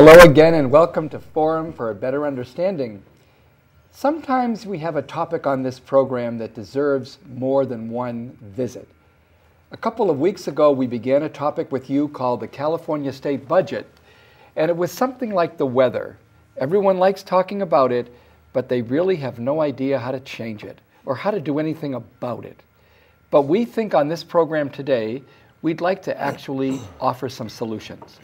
Hello again and welcome to Forum for a Better Understanding. Sometimes we have a topic on this program that deserves more than one visit. A couple of weeks ago we began a topic with you called the California State Budget, and it was something like the weather. Everyone likes talking about it, but they really have no idea how to change it or how to do anything about it. But we think on this program today we'd like to actually offer some solutions.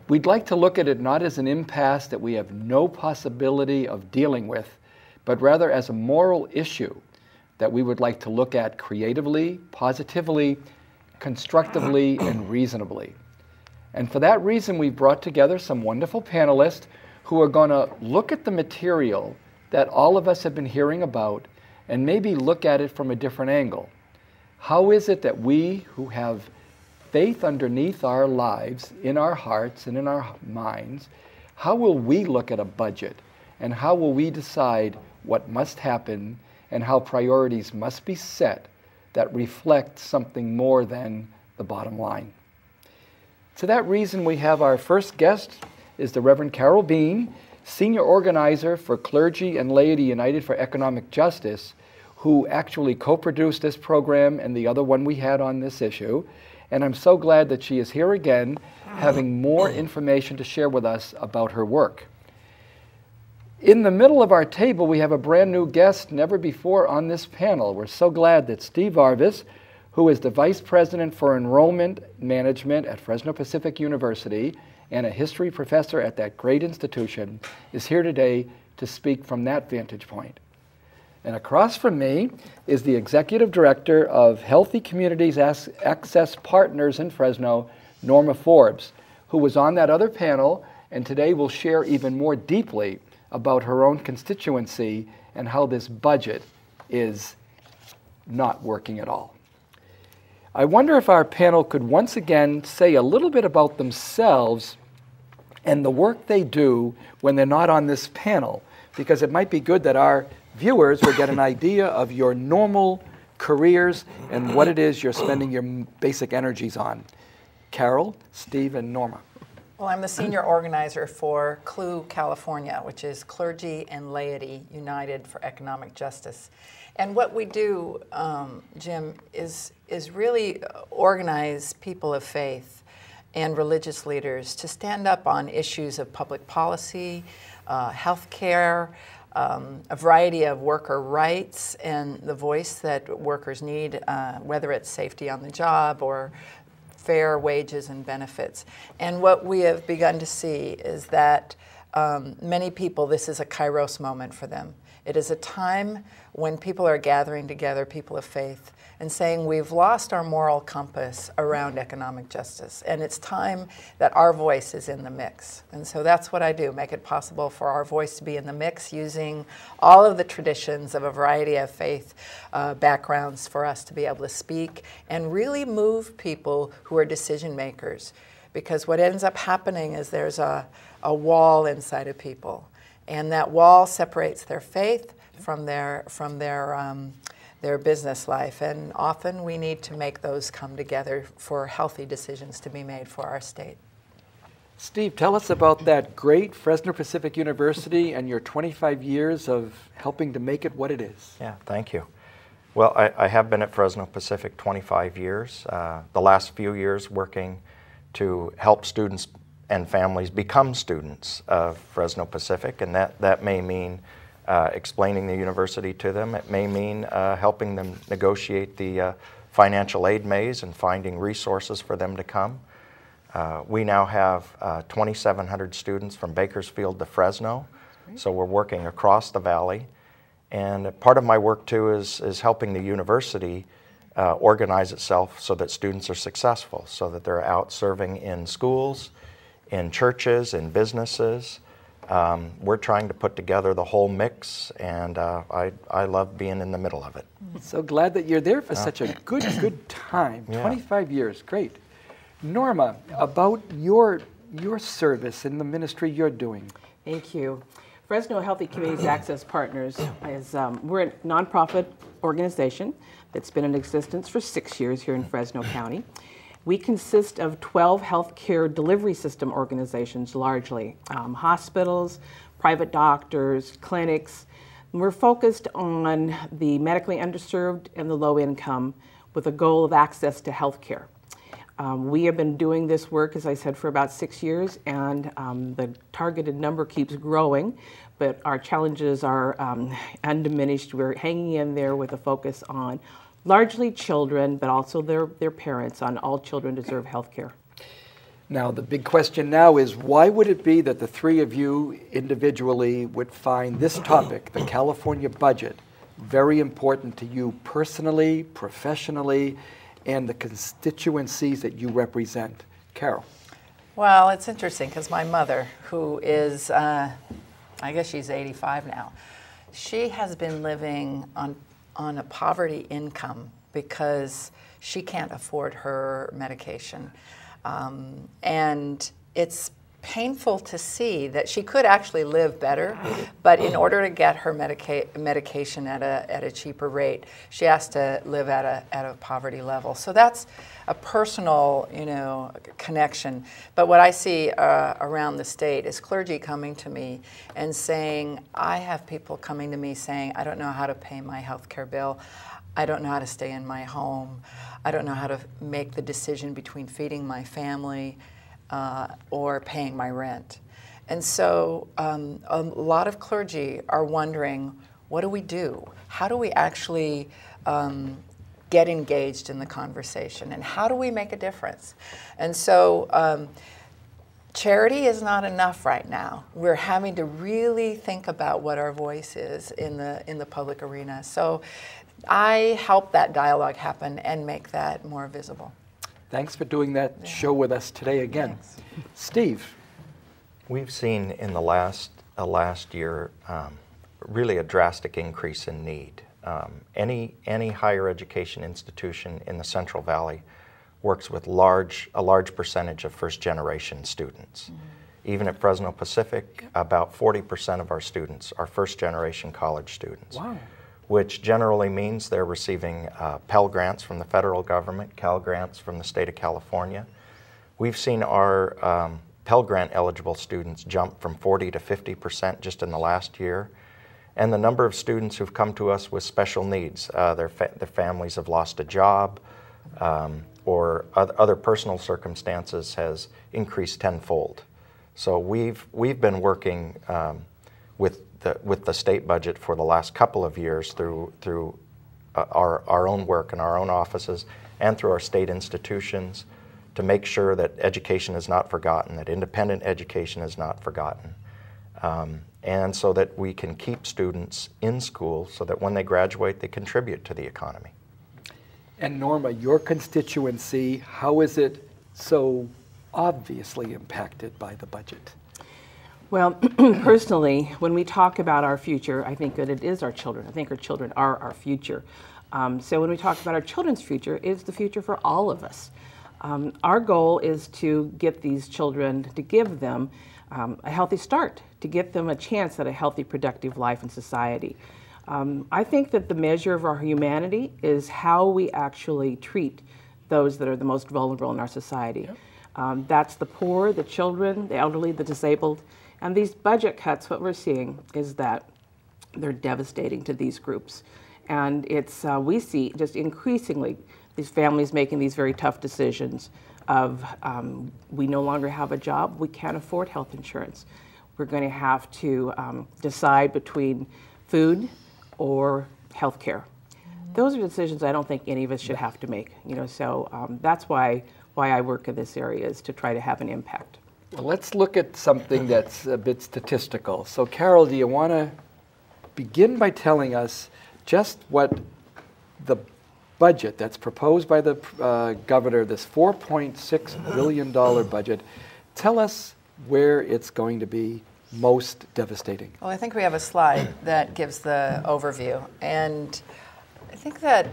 We'd like to look at it not as an impasse that we have no possibility of dealing with, but rather as a moral issue that we would like to look at creatively, positively, constructively, and reasonably. And for that reason, we've brought together some wonderful panelists who are going to look at the material that all of us have been hearing about and maybe look at it from a different angle. How is it that we who have faith underneath our lives, in our hearts and in our minds, how will we look at a budget and how will we decide what must happen and how priorities must be set that reflect something more than the bottom line? To that reason, we have our first guest is the Reverend Carol Bean, Senior Organizer for Clergy and Laity United for Economic Justice, who actually co-produced this program and the other one we had on this issue. And I'm so glad that she is here again, having more information to share with us about her work. In the middle of our table, we have a brand new guest, never before on this panel. We're so glad that Steve Arvis, who is the Vice President for Enrollment Management at Fresno Pacific University and a history professor at that great institution, is here today to speak from that vantage point. And across from me is the Executive Director of Healthy Communities Access Partners in Fresno, Norma Forbes, who was on that other panel and today will share even more deeply about her own constituency and how this budget is not working at all. I wonder if our panel could once again say a little bit about themselves and the work they do when they're not on this panel, because it might be good that our viewers will get an idea of your normal careers and what it is you're spending your basic energies on. Carol, Steve, and Norma. Well, I'm the senior organizer for CLU California, which is Clergy and Laity United for Economic Justice. And what we do, Jim, is really organize people of faith and religious leaders to stand up on issues of public policy, health care, a variety of worker rights and the voice that workers need, whether it's safety on the job or fair wages and benefits. And what we have begun to see is that many people, this is a kairos moment for them. It is a time when people are gathering together, people of faith, and saying we've lost our moral compass around economic justice, and it's time that our voice is in the mix. And so that's what I do, make it possible for our voice to be in the mix using all of the traditions of a variety of faith backgrounds for us to be able to speak and really move people who are decision makers. Because what ends up happening is there's a wall inside of people, and that wall separates their faith from their business life, and often we need to make those come together for healthy decisions to be made for our state. Steve, tell us about that great Fresno Pacific University and your 25 years of helping to make it what it is. Yeah, thank you. Well, I have been at Fresno Pacific 25 years, the last few years working to help students and families become students of Fresno Pacific, and that may mean explaining the university to them. It may mean helping them negotiate the financial aid maze and finding resources for them to come. We now have 2,700 students from Bakersfield to Fresno, so we're working across the valley. And part of my work too is helping the university organize itself so that students are successful, so that they're out serving in schools, in churches, in businesses. We're trying to put together the whole mix, and I love being in the middle of it. So glad that you're there for such a good time. Yeah. 25 years, great. Norma, about your service in the ministry you're doing. Thank you. Fresno Healthy Communities Access Partners is we're a nonprofit organization that's been in existence for 6 years here in Fresno County. We consist of 12 healthcare delivery system organizations, largely hospitals, private doctors, clinics. We're focused on the medically underserved and the low income with a goal of access to healthcare. We have been doing this work, as I said, for about 6 years, and the targeted number keeps growing, but our challenges are undiminished. We're hanging in there with a focus on largely children, but also their parents, on all children deserve health care. Now, the big question now is, why would it be that the three of you individually would find this topic, the California budget, very important to you personally, professionally, and the constituencies that you represent? Carol. Well, it's interesting because my mother, who is, I guess she's 85 now, she has been living on a poverty income because she can't afford her medication. And it's painful to see that she could actually live better, but in order to get her medication at a cheaper rate, she has to live at a poverty level. So that's a personal, connection. But what I see around the state is clergy coming to me and saying, I have people coming to me saying, I don't know how to pay my health care bill. I don't know how to stay in my home. I don't know how to make the decision between feeding my family or paying my rent. And so a lot of clergy are wondering, what do we do? How do we actually get engaged in the conversation? And how do we make a difference? And so charity is not enough right now. We're having to really think about what our voice is in the public arena. So I help that dialogue happen and make that more visible. Thanks for doing that show with us today again. Thanks. Steve. We've seen in the last year really a drastic increase in need. Any higher education institution in the Central Valley works with a large percentage of first-generation students. Mm-hmm. Even at Fresno Pacific, about 40% of our students are first-generation college students. Wow. Which generally means they're receiving Pell Grants from the federal government, Cal Grants from the state of California. We've seen our Pell Grant eligible students jump from 40 to 50% just in the last year. And the number of students who've come to us with special needs, their families have lost a job or other personal circumstances has increased tenfold. So we've been working with the state budget for the last couple of years through our own work in our own offices and through our state institutions to make sure that education is not forgotten, that independent education is not forgotten, and so that we can keep students in school so that when they graduate, they contribute to the economy. And Norma, your constituency, how is it so obviously impacted by the budget? Well, personally, when we talk about our future, I think that it is our children. I think our children are our future. So when we talk about our children's future, it's the future for all of us. Our goal is to get these children, to give them a healthy start, to get them a chance at a healthy, productive life in society. I think that the measure of our humanity is how we actually treat those that are the most vulnerable in our society. Yep. That's the poor, the children, the elderly, the disabled. And these budget cuts, what we're seeing is that they're devastating to these groups. And it's we see just increasingly these families making these very tough decisions of we no longer have a job, we can't afford health insurance. We're going to have to decide between food or health care. Those are decisions I don't think any of us should have to make. So that's why I work in this area, is to try to have an impact. Well, let's look at something that's a bit statistical. So Carol, do you want to begin by telling us just what the budget that's proposed by the governor, this $4.6 billion budget, tell us where it's going to be most devastating? Well, I think we have a slide that gives the overview. And I think that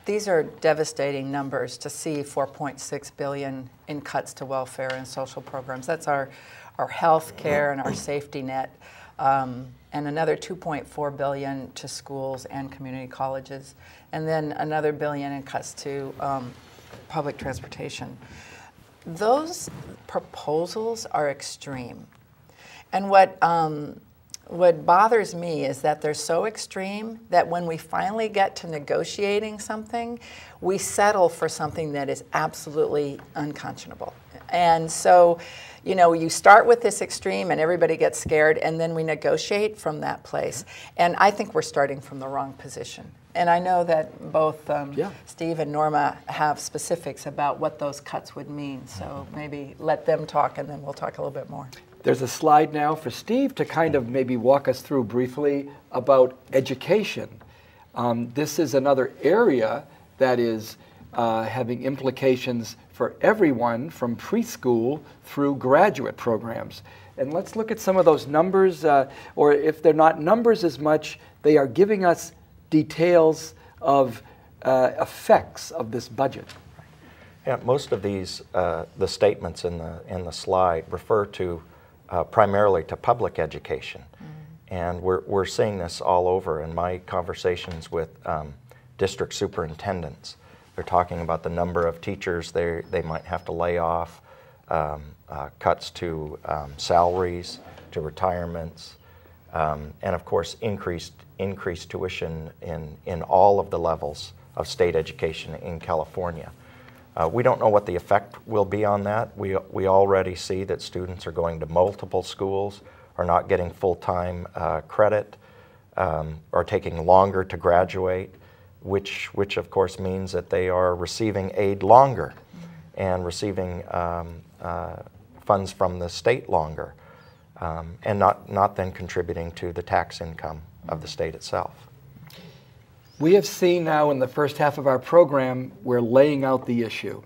these are devastating numbers to see $4.6 billion in cuts to welfare and social programs. That's our health care and our safety net. And another $2.4 billion to schools and community colleges. And then another $1 billion in cuts to public transportation. Those proposals are extreme. And what bothers me is that they're so extreme that when we finally get to negotiating something, we settle for something that is absolutely unconscionable. And so, you know, you start with this extreme and everybody gets scared, and then we negotiate from that place. And I think we're starting from the wrong position. And I know that both Steve and Norma have specifics about what those cuts would mean. So maybe let them talk, and then we'll talk a little bit more. There's a slide now for Steve to kind of maybe walk us through briefly about education. This is another area that is having implications for everyone from preschool through graduate programs. And let's look at some of those numbers, or if they're not numbers as much, they are giving us details of effects of this budget. Yeah, most of these, the statements in the slide refer to primarily to public education. And we're seeing this all over in my conversations with district superintendents. They're talking about the number of teachers they might have to lay off, cuts to salaries, to retirements, and of course increased tuition in all of the levels of state education in California. We don't know what the effect will be on that. We already see that students are going to multiple schools, are not getting full-time credit, are taking longer to graduate, which of course means that they are receiving aid longer and receiving funds from the state longer, and not then contributing to the tax income of the state itself. We have seen now in the first half of our program, we're laying out the issue.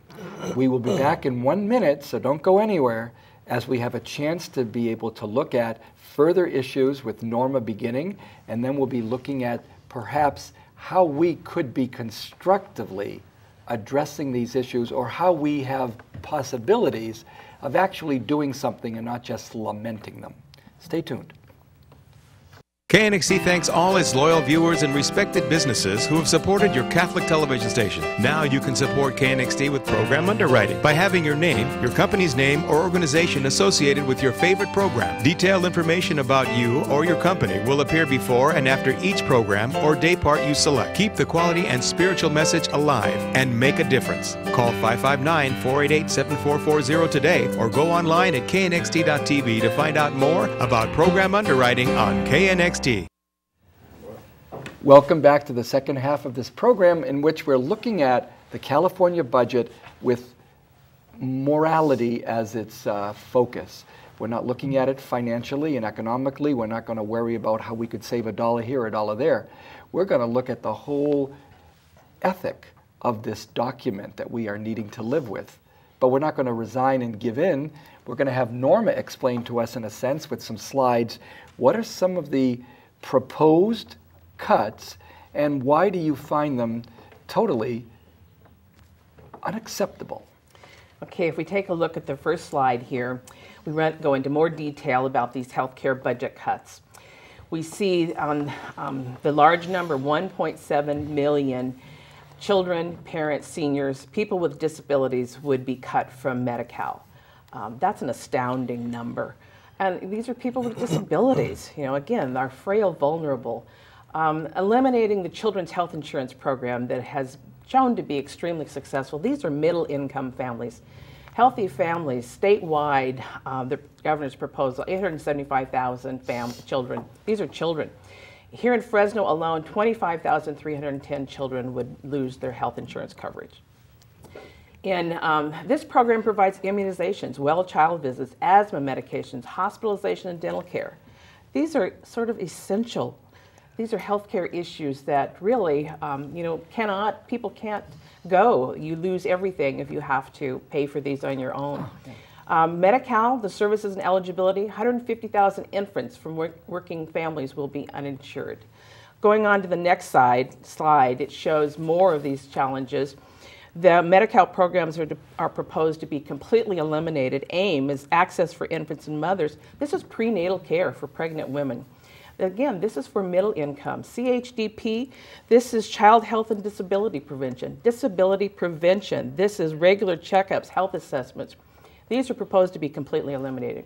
We will be back in 1 minute, so don't go anywhere, as we have a chance to be able to look at further issues with Norma beginning, and then we'll be looking at perhaps how we could be constructively addressing these issues, or how we have possibilities of actually doing something and not just lamenting them. Stay tuned. KNXT thanks all its loyal viewers and respected businesses who have supported your Catholic television station. Now you can support KNXT with program underwriting by having your name, your company's name, or organization associated with your favorite program. Detailed information about you or your company will appear before and after each program or day part you select. Keep the quality and spiritual message alive and make a difference. Call 559-488-7440 today, or go online at knxt.tv to find out more about program underwriting on KNXT. Welcome back to the second half of this program, in which we're looking at the California budget with morality as its focus. We're not looking at it financially and economically. We're not going to worry about how we could save a dollar here, a dollar there. We're going to look at the whole ethic of this document that we are needing to live with. But we're not going to resign and give in. We're going to have Norma explain to us, in a sense, with some slides, what are some of the proposed cuts, and why do you find them totally unacceptable? Okay, if we take a look at the first slide here, we go into more detail about these healthcare budget cuts. We see on the large number, 1.7 million children, parents, seniors, people with disabilities would be cut from Medi-Cal. That's an astounding number. And these are people with disabilities, you know, again, are frail, vulnerable. Eliminating the Children's Health Insurance Program that has shown to be extremely successful. These are middle-income families. Healthy families, statewide, the governor's proposal, 875,000 children. These are children. Here in Fresno alone, 25,310 children would lose their health insurance coverage. And this program provides immunizations, well child visits, asthma medications, hospitalization, and dental care. These are sort of essential. These are healthcare issues that really, you know, people can't go. You lose everything if you have to pay for these on your own. Medi-Cal, the services and eligibility, 150,000 infants from working families will be uninsured. Going on to the next slide, it shows more of these challenges. The Medi-Cal programs are proposed to be completely eliminated. AIM is access for infants and mothers. This is prenatal care for pregnant women. Again, this is for middle income. CHDP, this is child health and disability prevention. Disability prevention, this is regular checkups, health assessments. These are proposed to be completely eliminated.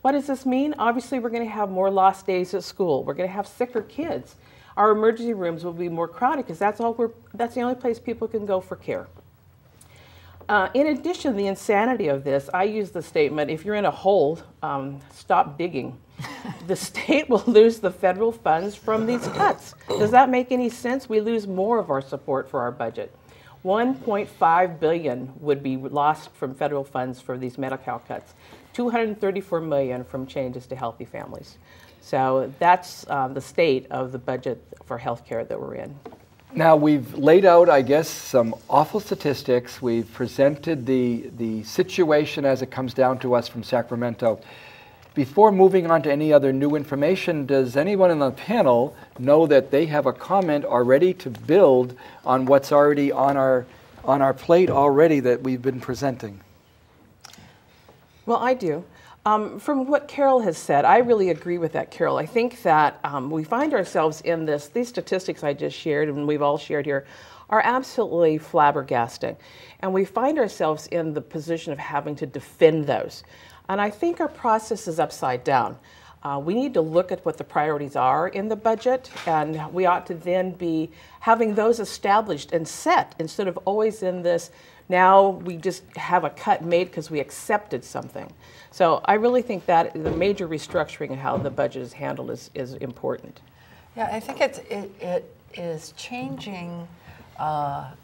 What does this mean? Obviously, we're going to have more lost days at school. We're going to have sicker kids. Our emergency rooms will be more crowded because that's the only place people can go for care. In addition, the insanity of this, I use the statement, if you're in a hole, stop digging. The state will lose the federal funds from these cuts. Does that make any sense? We lose more of our support for our budget. $1.5 billion would be lost from federal funds for these Medi-Cal cuts. $234 million from changes to healthy families. So that's the state of the budget for healthcare that we're in. Now, we've laid out, I guess, some awful statistics. We've presented the situation as it comes down to us from Sacramento. Before moving on to any other new information, does anyone in the panel know that they have a comment already to build on what's already on our plate already that we've been presenting? Well, I do. From what Carol has said, I really agree with that, Carol. I think that we find ourselves in these statistics I just shared and we've all shared here are absolutely flabbergasting. And we find ourselves in the position of having to defend those. And I think our process is upside down. We need to look at what the priorities are in the budget, and we ought to then be having those established and set instead of always in this, now we just have a cut made because we accepted something. So I really think that the major restructuring of how the budget is handled is important. Yeah, I think it is changing a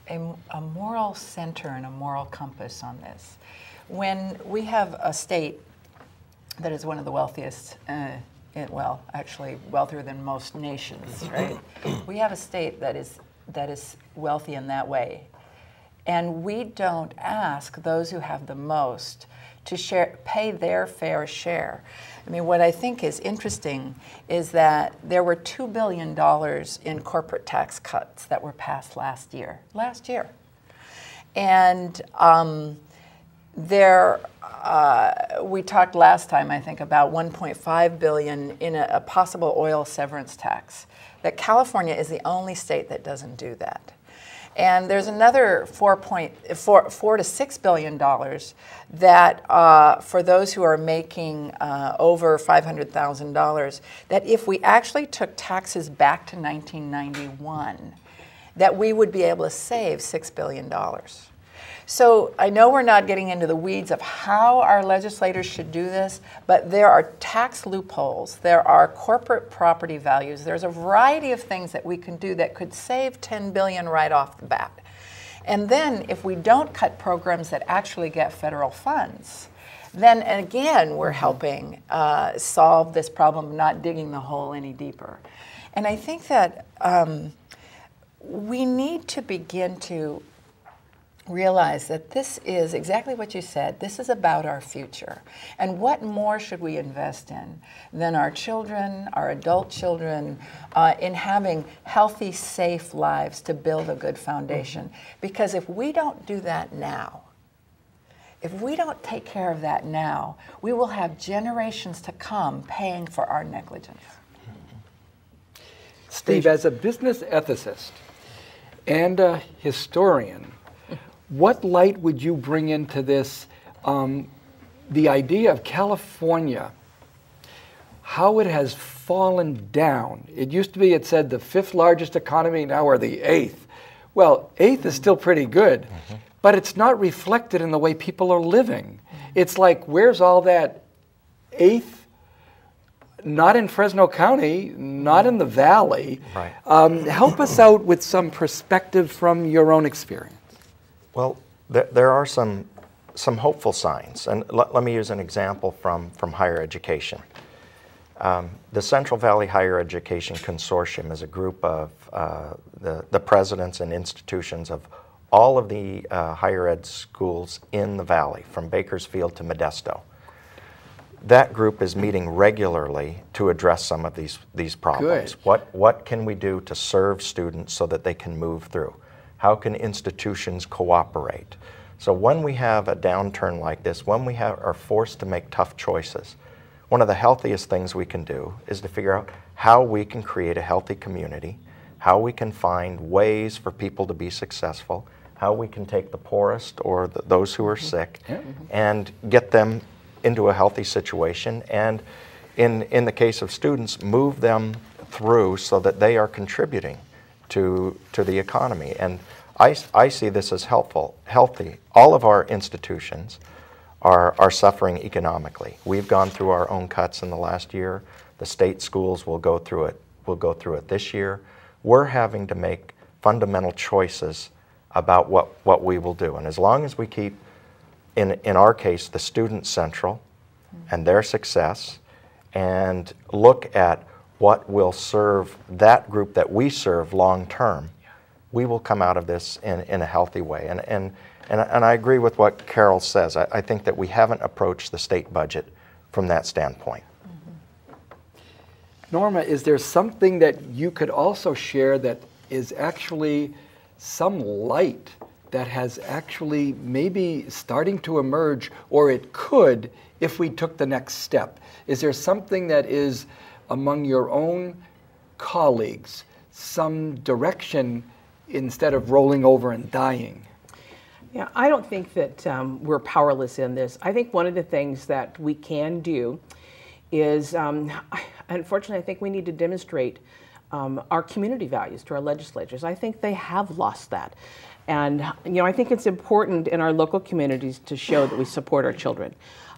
moral center and a moral compass on this. When we have a state that is one of the wealthiest, well, actually wealthier than most nations, right? We have a state that is wealthy in that way. And we don't ask those who have the most to pay their fair share. I mean, what I think is interesting is that there were $2 billion in corporate tax cuts that were passed last year. And we talked last time, I think, about $1.5 billion in a possible oil severance tax. That California is the only state that doesn't do that. And there's another $4 to $6 billion that for those who are making over $500,000, that if we actually took taxes back to 1991, that we would be able to save $6 billion. So I know we're not getting into the weeds of how our legislators should do this, but there are tax loopholes, there are corporate property values, there's a variety of things that we can do that could save $10 billion right off the bat. And then if we don't cut programs that actually get federal funds, then again we're helping solve this problem of not digging the hole any deeper. And I think that we need to begin to realize that this is exactly what you said. This is about our future. And what more should we invest in than our children, our adult children, in having healthy, safe lives to build a good foundation? Because if we don't do that now, if we don't take care of that now, we will have generations to come paying for our negligence. Steve, as a business ethicist and a historian, what light would you bring into this, the idea of California, how it has fallen down? It used to be, it said, the 5th largest economy, now we're the 8th. Well, 8th is still pretty good, but it's not reflected in the way people are living. It's like, where's all that 8th? Not in Fresno County, not in the Valley. Right. Help us out with some perspective from your own experience. Well, there are some hopeful signs, and let me use an example from higher education. The Central Valley Higher Education Consortium is a group of the presidents and institutions of all of the higher ed schools in the valley, from Bakersfield to Modesto. That group is meeting regularly to address some of these problems. Good. What can we do to serve students so that they can move through? How can institutions cooperate? So when we have a downturn like this, when we are forced to make tough choices, one of the healthiest things we can do is to figure out how we can create a healthy community, how we can find ways for people to be successful, how we can take the poorest or those who are sick and get them into a healthy situation, and in the case of students, move them through so that they are contributing to the economy. And I see this as healthy. All of our institutions are suffering economically. We've gone through our own cuts in the last year. The state schools will go through it this year. We're having to make fundamental choices about what we will do. And as long as we keep, in our case, the students central and their success, and look at what will serve that group that we serve long term, we will come out of this in a healthy way. And I agree with what Carol says. I think that we haven't approached the state budget from that standpoint. Norma, is there something that you could also share that is actually some light that has actually maybe starting to emerge, or it could if we took the next step? Is there something that is among your own colleagues, some direction instead of rolling over and dying? Yeah, I don't think that we're powerless in this. I think one of the things that we can do is, unfortunately, I think we need to demonstrate our community values to our legislators. I think they have lost that. And I think it's important in our local communities to show that we support our children.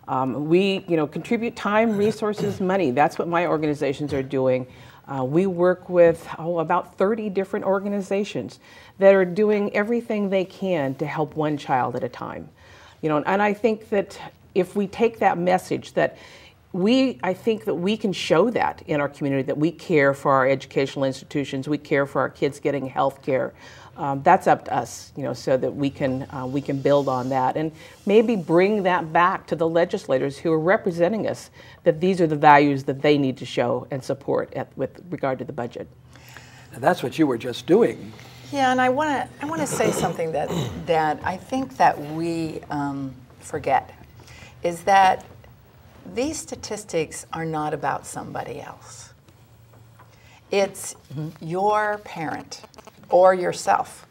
We contribute time, resources, money. That's what my organizations are doing. We work with about 30 different organizations that are doing everything they can to help one child at a time. And I think that if we take that message that I think that we can show that in our community, that we care for our educational institutions, we care for our kids getting health care. That's up to us, so that we can build on that and maybe bring that back to the legislators who are representing us, that these are the values that they need to show and support with regard to the budget. Now, that's what you were just doing. Yeah, and I want to say something that I think that we forget, is that these statistics are not about somebody else. It's your parent or yourself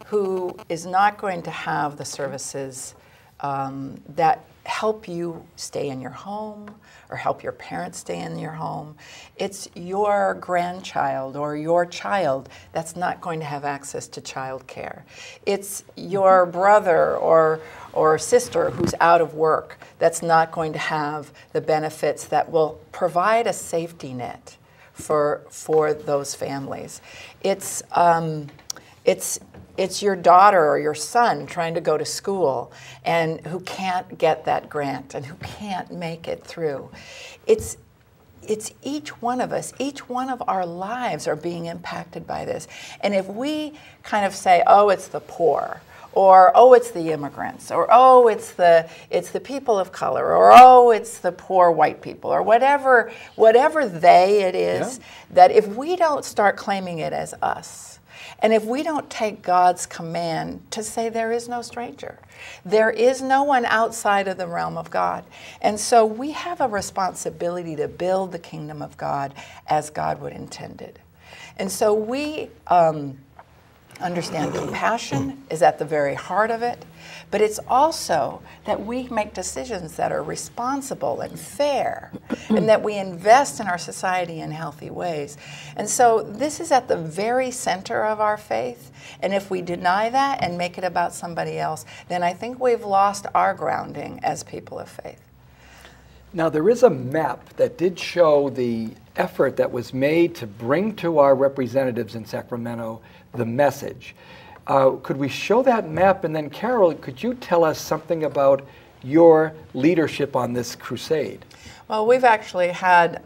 who is not going to have the services that help you stay in your home or help your parents stay in your home. It's your grandchild or your child that's not going to have access to child care. It's your brother or sister who's out of work that's not going to have the benefits that will provide a safety net for those families. It's your daughter or your son trying to go to school and who can't get that grant and who can't make it through. It's each one of us, each one of our lives are being impacted by this. And if we kind of say, oh, it's the poor, or oh, it's the immigrants, or oh, it's the people of color, or oh, it's the poor white people, or whatever they it is, that if we don't start claiming it as us, and if we don't take God's command to say there is no stranger, there is no one outside of the realm of God. And so we have a responsibility to build the kingdom of God as God would intend it. And so we understand compassion is at the very heart of it, but it's also that we make decisions that are responsible and fair, and that we invest in our society in healthy ways. And so this is at the very center of our faith, and if we deny that and make it about somebody else, then I think we've lost our grounding as people of faith. Now, there is a map that did show the effort that was made to bring to our representatives in Sacramento the message. Could we show that map? And then, Carol, could you tell us something about your leadership on this crusade? Well, we've actually had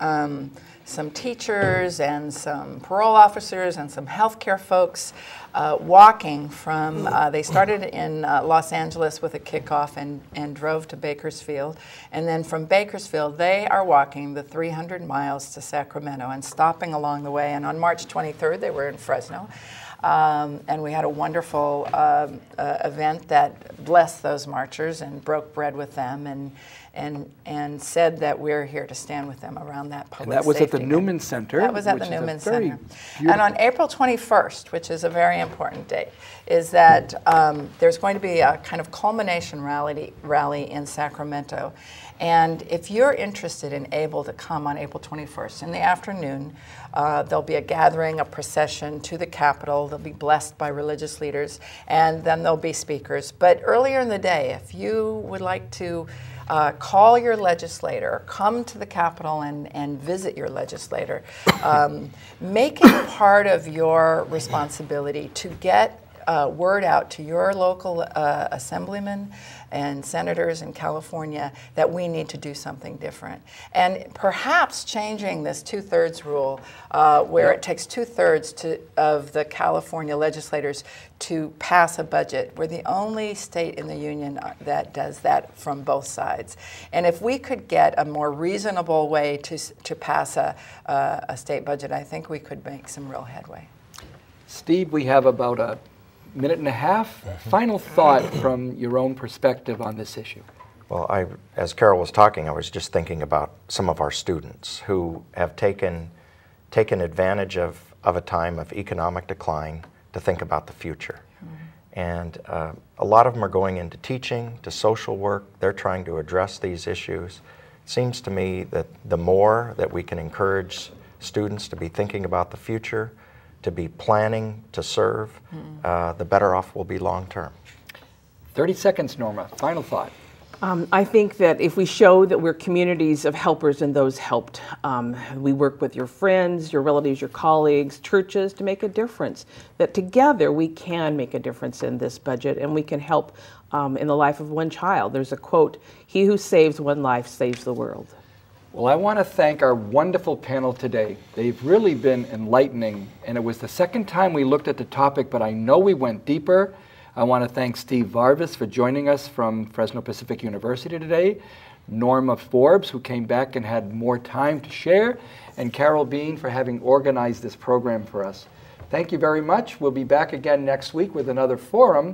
some teachers and some parole officers and some healthcare folks walking from, they started in Los Angeles with a kickoff and drove to Bakersfield. And then from Bakersfield, they are walking the 300 miles to Sacramento and stopping along the way. And on March 23rd, they were in Fresno. And we had a wonderful event that blessed those marchers and broke bread with them and said that we're here to stand with them around that public And that was at the safety. Newman Center. That was at the which is a Newman very Center. beautiful- And on April 21st, which is a very important date, is that there's going to be a kind of culmination rally in Sacramento. And if you're interested and able to come on April 21st in the afternoon, there'll be a gathering, a procession to the Capitol. They'll be blessed by religious leaders, and then there'll be speakers. But earlier in the day, if you would like to call your legislator, come to the Capitol and visit your legislator, make it part of your responsibility to get word out to your local assemblymen and senators in California that we need to do something different. And perhaps changing this 2/3 rule, where it takes 2/3 of the California legislators to pass a budget. We're the only state in the union that does that from both sides. And if we could get a more reasonable way to pass a state budget, I think we could make some real headway. Steve, we have about a minute and a half. Final thought from your own perspective on this issue. Well, as Carol was talking, I was just thinking about some of our students who have taken advantage of a time of economic decline to think about the future. And a lot of them are going into teaching, to social work. They're trying to address these issues. It seems to me that the more that we can encourage students to be thinking about the future, to be planning to serve, the better off we'll be long term. 30 seconds, Norma. Final thought. I think that if we show that we're communities of helpers and those helped, we work with your friends, your relatives, your colleagues, churches to make a difference, that together we can make a difference in this budget and we can help in the life of one child. There's a quote, "He who saves one life saves the world." Well, I want to thank our wonderful panel today. They've really been enlightening, and it was the second time we looked at the topic, but I know we went deeper. I want to thank Steve Varvis for joining us from Fresno Pacific University today, Norma Forbes, who came back and had more time to share, and Carol Bean for having organized this program for us. Thank you very much. We'll be back again next week with another forum.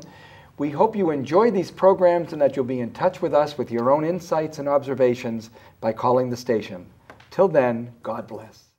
We hope you enjoy these programs and that you'll be in touch with us with your own insights and observations by calling the station. Till then, God bless.